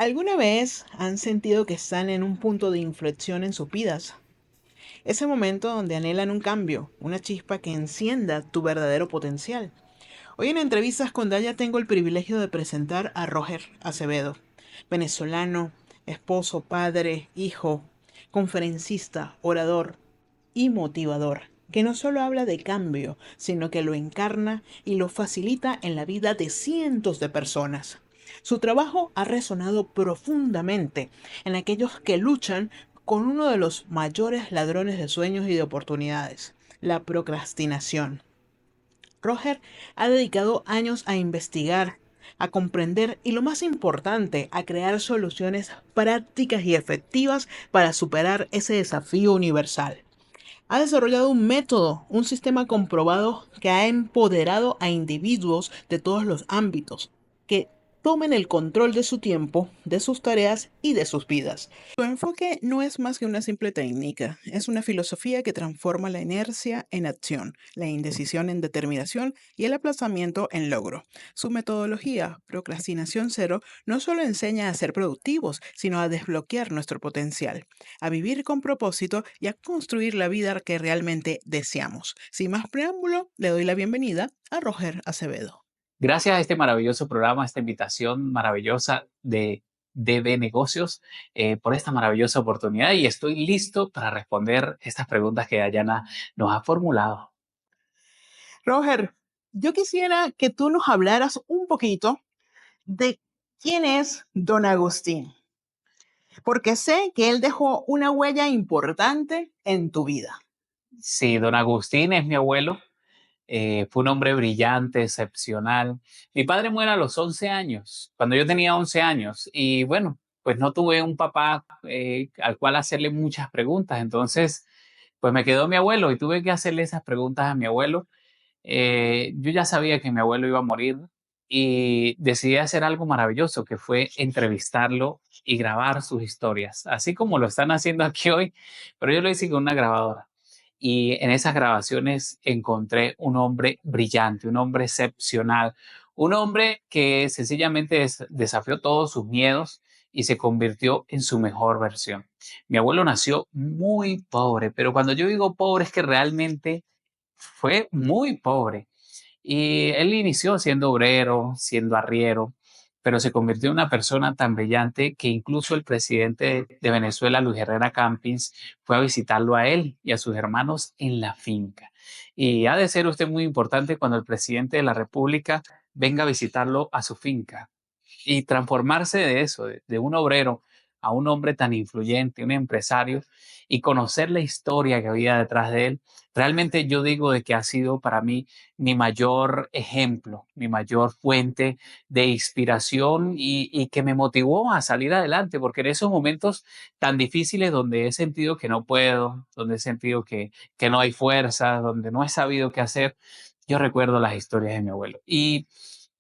¿Alguna vez han sentido que están en un punto de inflexión en sus vidas? Ese momento donde anhelan un cambio, una chispa que encienda tu verdadero potencial. Hoy en Entrevistas con Daya tengo el privilegio de presentar a Roger Acevedo, venezolano, esposo, padre, hijo, conferencista, orador y motivador, que no solo habla de cambio, sino que lo encarna y lo facilita en la vida de cientos de personas. Su trabajo ha resonado profundamente en aquellos que luchan con uno de los mayores ladrones de sueños y de oportunidades, la procrastinación. Roger ha dedicado años a investigar, a comprender y, lo más importante, a crear soluciones prácticas y efectivas para superar ese desafío universal. Ha desarrollado un método, un sistema comprobado que ha empoderado a individuos de todos los ámbitos, que tomen el control de su tiempo, de sus tareas y de sus vidas. Su enfoque no es más que una simple técnica, es una filosofía que transforma la inercia en acción, la indecisión en determinación y el aplazamiento en logro. Su metodología, Procrastinación Cero, no solo enseña a ser productivos, sino a desbloquear nuestro potencial, a vivir con propósito y a construir la vida que realmente deseamos. Sin más preámbulo, le doy la bienvenida a Roger Acevedo. Gracias a este maravilloso programa, a esta invitación maravillosa de DB Negocios, por esta maravillosa oportunidad y estoy listo para responder estas preguntas que Dayana nos ha formulado. Roger, yo quisiera que tú nos hablaras un poquito de quién es Don Agustín, porque sé que él dejó una huella importante en tu vida. Sí, don Agustín es mi abuelo, fue un hombre brillante, excepcional. Mi padre muere a los 11 años, cuando yo tenía 11 años, y bueno, pues no tuve un papá al cual hacerle muchas preguntas, entonces pues me quedó mi abuelo y tuve que hacerle esas preguntas a mi abuelo. Yo ya sabía que mi abuelo iba a morir y decidí hacer algo maravilloso, que fue entrevistarlo y grabar sus historias, así como lo están haciendo aquí hoy, pero yo lo hice con una grabadora. Y en esas grabaciones encontré un hombre brillante, un hombre excepcional, un hombre que sencillamente desafió todos sus miedos y se convirtió en su mejor versión. Mi abuelo nació muy pobre, pero cuando yo digo pobre es que realmente fue muy pobre. Y él inició siendo obrero, siendo arriero, pero se convirtió en una persona tan brillante que incluso el presidente de Venezuela, Luis Herrera Campins, fue a visitarlo a él y a sus hermanos en la finca. Y ha de ser usted muy importante cuando el presidente de la República venga a visitarlo a su finca y transformarse de eso, de un obrero a un hombre tan influyente, un empresario, y conocer la historia que había detrás de él, realmente yo digo de que ha sido para mí mi mayor ejemplo, mi mayor fuente de inspiración y que me motivó a salir adelante, porque en esos momentos tan difíciles donde he sentido que no puedo, donde he sentido que no hay fuerza, donde no he sabido qué hacer, yo recuerdo las historias de mi abuelo. Y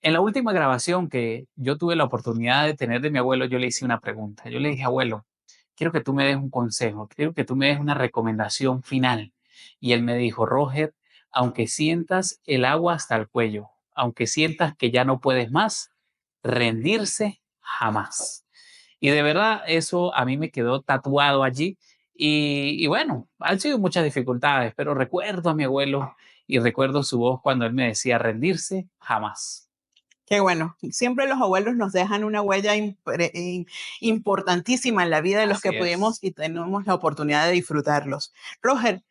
en la última grabación que yo tuve la oportunidad de tener de mi abuelo, yo le hice una pregunta. Yo le dije, abuelo, quiero que tú me des un consejo, quiero que tú me des una recomendación final. Y él me dijo, Roger, aunque sientas el agua hasta el cuello, aunque sientas que ya no puedes más, rendirse jamás. Y de verdad eso a mí me quedó tatuado allí. Y bueno, han sido muchas dificultades, pero recuerdo a mi abuelo y recuerdo su voz cuando él me decía rendirse jamás. Qué bueno, siempre los abuelos nos dejan una huella importantísima en la vida de los que Así pudimos es. y tenemos la oportunidad de disfrutarlos. Roger,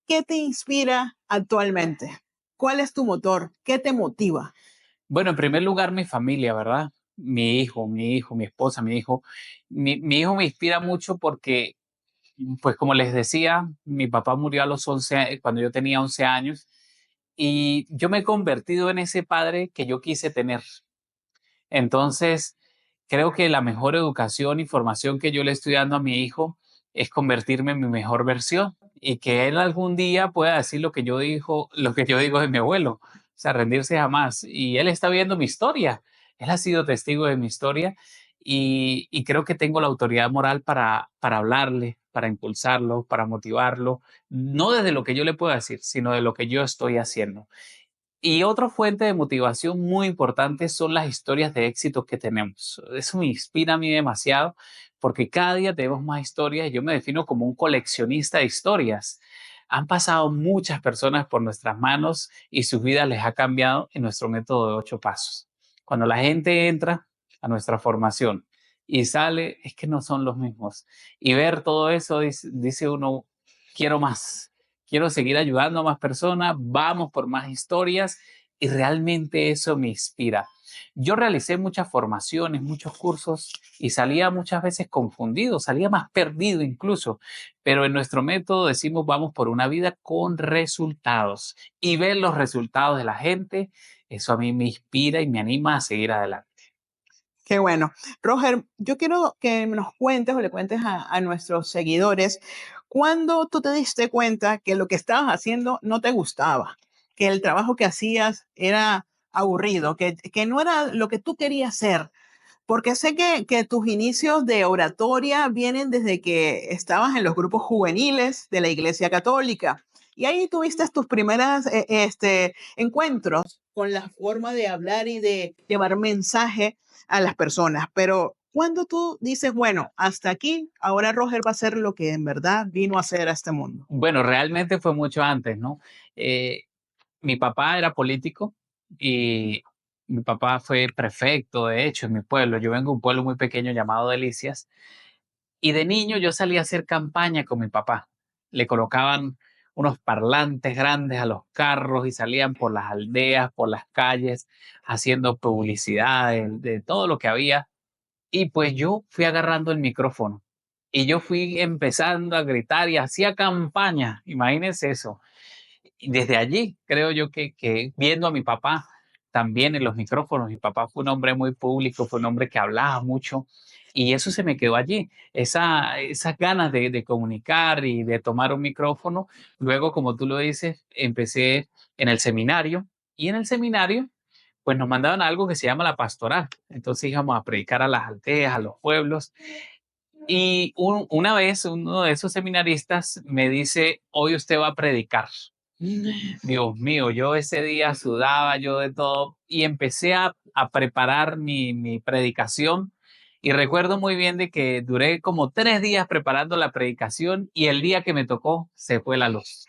¿qué te inspira actualmente? ¿Cuál es tu motor? ¿Qué te motiva? Bueno, en primer lugar, mi familia, ¿verdad? Mi esposa, mi hijo. Mi hijo me inspira mucho porque, pues como les decía, mi papá murió a los 11, cuando yo tenía 11 años, y yo me he convertido en ese padre que yo quise tener. Entonces, creo que la mejor educación y formación que yo le estoy dando a mi hijo es convertirme en mi mejor versión y que él algún día pueda decir lo que yo digo de mi abuelo, o sea, rendirse jamás. Y él está viendo mi historia, él ha sido testigo de mi historia y creo que tengo la autoridad moral para hablarle, para impulsarlo, para motivarlo, no desde lo que yo le pueda decir, sino de lo que yo estoy haciendo. Y otra fuente de motivación muy importante son las historias de éxito que tenemos. Eso me inspira a mí demasiado porque cada día tenemos más historias. Yo me defino como un coleccionista de historias. Han pasado muchas personas por nuestras manos y sus vidas les ha cambiado en nuestro método de 8 pasos. Cuando la gente entra a nuestra formación y sale, es que no son los mismos. Y ver todo eso, dice uno, quiero más, quiero seguir ayudando a más personas, vamos por más historias y realmente eso me inspira. Yo realicé muchas formaciones, muchos cursos y salía muchas veces confundido, salía más perdido incluso, pero en nuestro método decimos vamos por una vida con resultados y ver los resultados de la gente, eso a mí me inspira y me anima a seguir adelante. Qué bueno. Roger, yo quiero que nos cuentes o le cuentes a nuestros seguidores cuándo tú te diste cuenta que lo que estabas haciendo no te gustaba, que el trabajo que hacías era aburrido, que no era lo que tú querías hacer. Porque sé que tus inicios de oratoria vienen desde que estabas en los grupos juveniles de la Iglesia Católica. Y ahí tuviste tus primeros encuentros con la forma de hablar y de llevar mensaje a las personas. Pero cuando tú dices, bueno, hasta aquí, ahora Roger va a hacer lo que en verdad vino a hacer a este mundo. Bueno, realmente fue mucho antes, ¿no? Eh, Mi papá era político y mi papá fue prefecto, de hecho, en mi pueblo. Yo vengo de un pueblo muy pequeño llamado Delicias. Y de niño yo salía a hacer campaña con mi papá. Le colocaban unos parlantes grandes a los carros y salían por las aldeas, por las calles, haciendo publicidad de todo lo que había. Y pues yo fui agarrando el micrófono y yo fui empezando a gritar y hacía campaña. Imagínense eso. Y desde allí creo yo que viendo a mi papá también en los micrófonos, mi papá fue un hombre muy público, fue un hombre que hablaba mucho y eso se me quedó allí, esas ganas de comunicar y de tomar un micrófono. Luego, como tú lo dices, empecé en el seminario y en el seminario pues nos mandaban a algo que se llama la pastoral. Entonces íbamos a predicar a las aldeas, a los pueblos. Y una vez uno de esos seminaristas me dice, hoy usted va a predicar. Dios mío, yo ese día sudaba, yo de todo, y empecé a preparar mi predicación. Y recuerdo muy bien de que duré como 3 días preparando la predicación y el día que me tocó se fue la luz.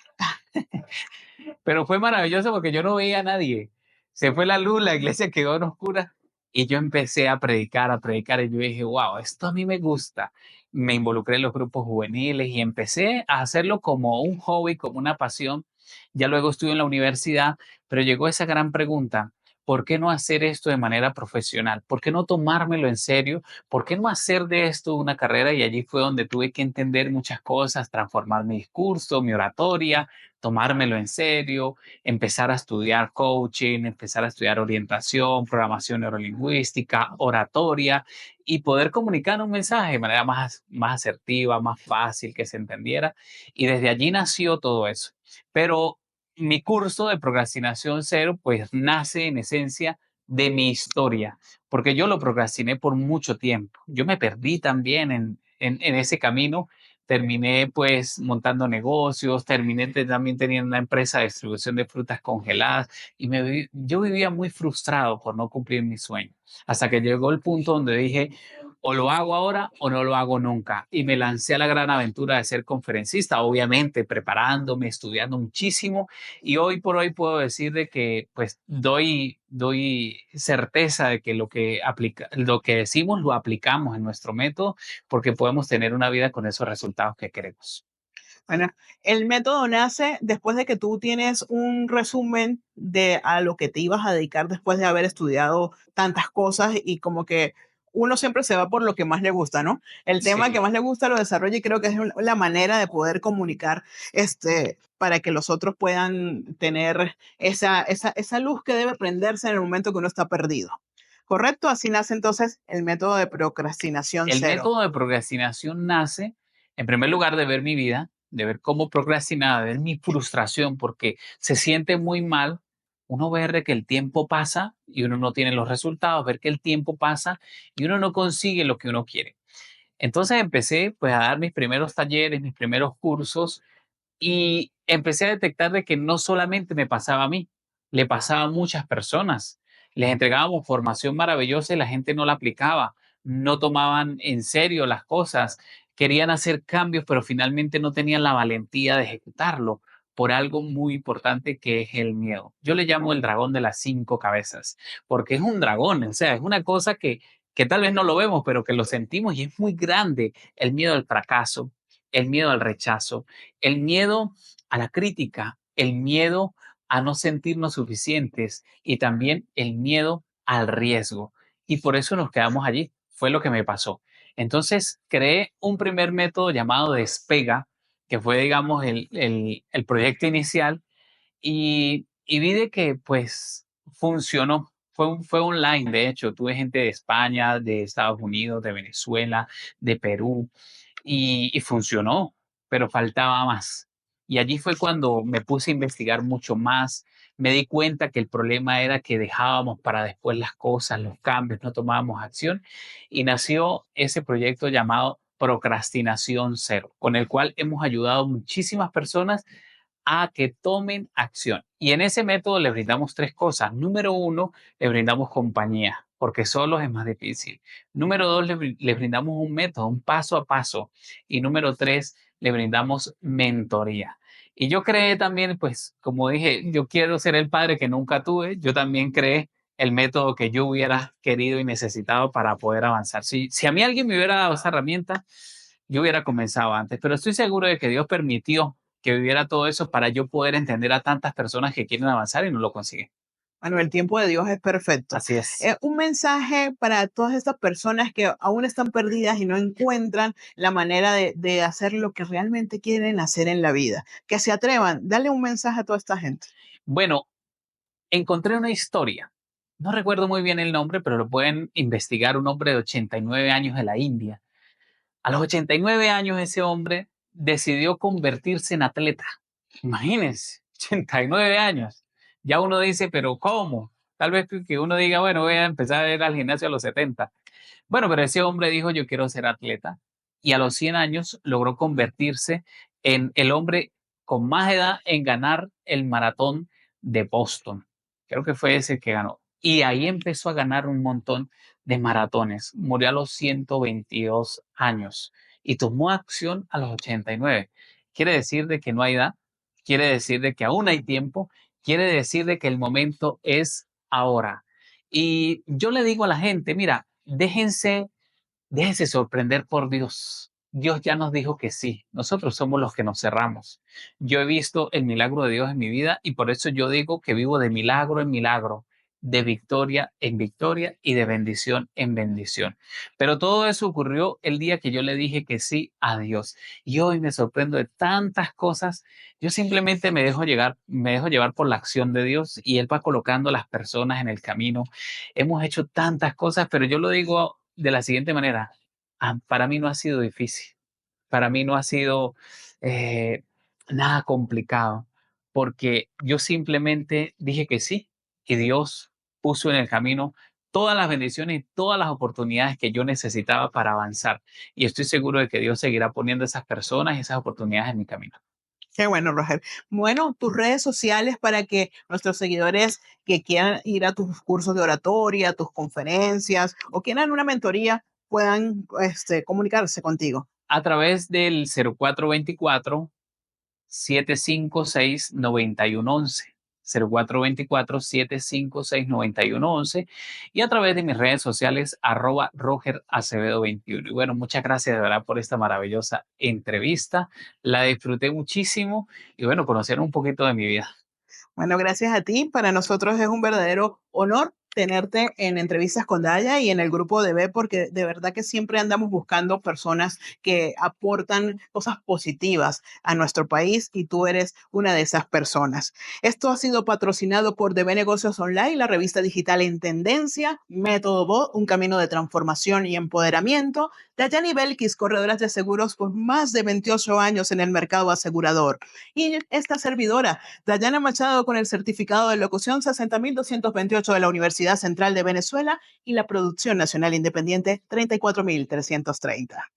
Pero fue maravilloso porque yo no veía a nadie. Se fue la luz, la iglesia quedó en oscura y yo empecé a predicar y yo dije, wow, esto a mí me gusta. Me involucré en los grupos juveniles y empecé a hacerlo como un hobby, como una pasión. Ya luego estuve en la universidad, pero llegó esa gran pregunta, ¿por qué no hacer esto de manera profesional? ¿Por qué no tomármelo en serio? ¿Por qué no hacer de esto una carrera? Y allí fue donde tuve que entender muchas cosas, transformar mi discurso, mi oratoria, tomármelo en serio, empezar a estudiar coaching, empezar a estudiar orientación, programación neurolingüística, oratoria y poder comunicar un mensaje de manera más asertiva, más fácil, que se entendiera. Y desde allí nació todo eso. Pero mi curso de procrastinación cero, pues nace en esencia de mi historia, porque yo lo procrastiné por mucho tiempo. Yo me perdí también en ese camino. Terminé pues montando negocios, terminé también teniendo una empresa de distribución de frutas congeladas y yo vivía muy frustrado por no cumplir mi sueño. Hasta que llegó el punto donde dije, o lo hago ahora o no lo hago nunca. Y me lancé a la gran aventura de ser conferencista, obviamente preparándome, estudiando muchísimo. Y hoy por hoy puedo decir de que pues doy certeza de que lo que decimos lo aplicamos en nuestro método porque podemos tener una vida con esos resultados que queremos. Bueno, el método nace después de que tú tienes un resumen de a lo que te ibas a dedicar después de haber estudiado tantas cosas y como que uno siempre se va por lo que más le gusta, ¿no? El tema que Sí, más le gusta lo desarrolla y creo que es la manera de poder comunicar para que los otros puedan tener esa luz que debe prenderse en el momento que uno está perdido. ¿Correcto? Así nace entonces el método de procrastinación el cero. método de procrastinación nace, en primer lugar, de ver mi vida, de ver cómo procrastinaba, de ver mi frustración, porque se siente muy mal uno ver de que el tiempo pasa y uno no tiene los resultados, ver que el tiempo pasa y uno no consigue lo que uno quiere. Entonces empecé pues a dar mis primeros talleres, mis primeros cursos y empecé a detectar de que no solamente me pasaba a mí, le pasaba a muchas personas. Les entregábamos formación maravillosa y la gente no la aplicaba, no tomaban en serio las cosas, querían hacer cambios, pero finalmente no tenían la valentía de ejecutarlo por algo muy importante que es el miedo. Yo le llamo el dragón de las 5 cabezas, porque es un dragón, o sea, es una cosa que tal vez no lo vemos, pero que lo sentimos y es muy grande. El miedo al fracaso, el miedo al rechazo, el miedo a la crítica, el miedo a no sentirnos suficientes y también el miedo al riesgo. Y por eso nos quedamos allí. Fue lo que me pasó. Entonces creé un primer método llamado Despega, que fue, digamos, el proyecto inicial y vi de que pues funcionó. Fue online, de hecho, tuve gente de España, de Estados Unidos, de Venezuela, de Perú, y funcionó, pero faltaba más. Y allí fue cuando me puse a investigar mucho más. Me di cuenta que el problema era que dejábamos para después las cosas, los cambios, no tomábamos acción. Y nació ese proyecto llamado Procrastinación Cero, con el cual hemos ayudado a muchísimas personas a que tomen acción. Y en ese método le brindamos tres cosas. Número uno, le brindamos compañía, porque solos es más difícil. Número dos, le brindamos un método, un paso a paso. Y número tres, le brindamos mentoría. Y yo creé también, pues, como dije, yo quiero ser el padre que nunca tuve. Yo también creé el método que yo hubiera querido y necesitado para poder avanzar. Si a mí alguien me hubiera dado esa herramienta, yo hubiera comenzado antes, pero estoy seguro de que Dios permitió que viviera todo eso para yo poder entender a tantas personas que quieren avanzar y no lo consiguen. Bueno, el tiempo de Dios es perfecto. Así es. Un mensaje para todas estas personas que aún están perdidas y no encuentran la manera de hacer lo que realmente quieren hacer en la vida. Que se atrevan. Dale un mensaje a toda esta gente. Bueno, encontré una historia. No recuerdo muy bien el nombre, pero lo pueden investigar. Un hombre de 89 años de la India. A los 89 años ese hombre decidió convertirse en atleta. Imagínense, 89 años. Ya uno dice, pero ¿cómo? Tal vez que uno diga, bueno, voy a empezar a ir al gimnasio a los 70. Bueno, pero ese hombre dijo, yo quiero ser atleta. Y a los 100 años logró convertirse en el hombre con más edad en ganar el maratón de Boston. Creo que fue ese que ganó. Y ahí empezó a ganar un montón de maratones. Murió a los 122 años y tomó acción a los 89. Quiere decir de que no hay edad, quiere decir de que aún hay tiempo, quiere decir de que el momento es ahora. Y yo le digo a la gente, mira, déjense sorprender por Dios. Dios ya nos dijo que sí. Nosotros somos los que nos cerramos. Yo he visto el milagro de Dios en mi vida y por eso yo digo que vivo de milagro en milagro, de victoria en victoria y de bendición en bendición. Pero todo eso ocurrió el día que yo le dije que sí a Dios. Y hoy me sorprendo de tantas cosas. Yo simplemente me dejo llevar por la acción de Dios y Él va colocando las personas en el camino. Hemos hecho tantas cosas, pero yo lo digo de la siguiente manera, para mí no ha sido difícil, para mí no ha sido eh, nada complicado, porque yo simplemente dije que sí y Dios puso en el camino todas las bendiciones y todas las oportunidades que yo necesitaba para avanzar. Y estoy seguro de que Dios seguirá poniendo esas personas y esas oportunidades en mi camino. Qué bueno, Roger. Bueno, tus redes sociales para que nuestros seguidores que quieran ir a tus cursos de oratoria, tus conferencias o quieran una mentoría puedan comunicarse contigo. A través del 0424 756-9111. 0424-756-9111 y a través de mis redes sociales Roger Acevedo 21. Y bueno, muchas gracias de verdad por esta maravillosa entrevista. La disfruté muchísimo y bueno, conocer un poquito de mi vida. Bueno, gracias a ti. Para nosotros es un verdadero honor tenerte en entrevistas con Daya y en el grupo de B, porque de verdad que siempre andamos buscando personas que aportan cosas positivas a nuestro país y tú eres una de esas personas. Esto ha sido patrocinado por DB Negocios Online, la revista digital en tendencia, Método BO, un camino de transformación y empoderamiento, Dayani Belkis, corredoras de seguros por más de 28 años en el mercado asegurador. Y esta servidora, Dayana Machado, con el certificado de locución 60.228 de la Universidad Central de Venezuela y la producción nacional independiente 34.330.